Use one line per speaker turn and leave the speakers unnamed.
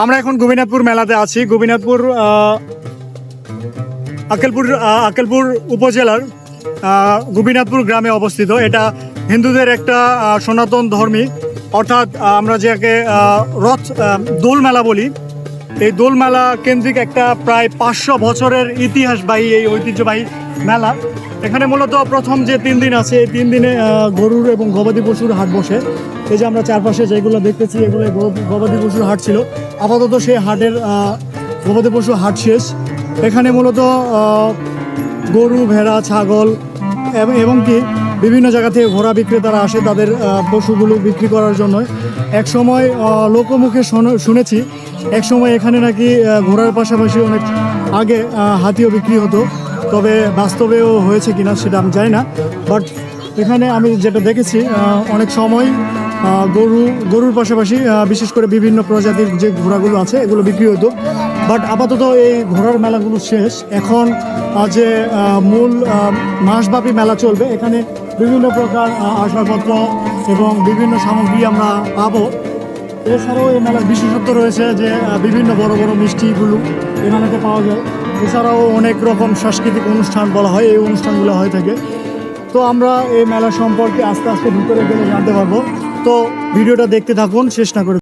আমরা এখন গোপীনাথপুর মেলাতে আছি। গোপীনাথপুর আক্কেলপুর উপজেলার গোপীনাথপুর গ্রামে অবস্থিত। এটা হিন্দুদের একটা সনাতন ধর্মী, অর্থাৎ আমরা যাকে দোল মেলা বলি, এই দোল মেলা কেন্দ্রিক একটা প্রায় 500 বছরের ইতিহাসবাহী এই ঐতিহ্যবাহী মেলা। এখানে মূলত প্রথম যে 3 দিন আছে, এই 3 দিনে গরুর এবং গবাদি পশুর হাট বসে। এই যে আমরা চারপাশে যেগুলো দেখতেছি, এগুলো গবাদি পশুর হাট ছিল। আপাতত সেই হাটের গবাদি পশুর হাট শেষ। এখানে মূলত গরু, ভেড়া, ছাগল এবং কি বিভিন্ন জায়গা থেকে ঘোড়া বিক্রেতারা আসে তাদের পশুগুলো বিক্রি করার জন্য। এক সময় লোকমুখে শুনেছি এক সময় এখানে নাকি ঘোড়ার পাশাপাশি অনেক আগে হাতিও বিক্রি হতো, তবে বাস্তবেও হয়েছে কিনা সেটা আমি জানি না। বাট এখানে আমি যেটা দেখেছি অনেক সময় গরুর পাশাপাশি বিশেষ করে বিভিন্ন প্রজাতির যে ঘোড়াগুলো আছে এগুলো বিক্রি হতো। বাট আপাতত এই ঘোড়ার মেলাগুলো শেষ। এখন যে মূল মাসব্যাপী মেলা চলবে, এখানে বিভিন্ন প্রকার আসবাবপত্র এবং বিভিন্ন সামগ্রী আমরা পাবো। এছাড়াও এই মেলার বিশেষত্ব রয়েছে যে বিভিন্ন বড় বড় মিষ্টিগুলো এই মেলাতে পাওয়া যায়। এছাড়াও অনেক রকম সাংস্কৃতিক অনুষ্ঠান বলা হয়, এই অনুষ্ঠানগুলো হয়ে থাকে। তো আমরা এই মেলা সম্পর্কে আস্তে আস্তে ভিতরে গেলে জানতে পারবো। তো ভিডিওটা দেখতে থাকুন, শেষ না করে।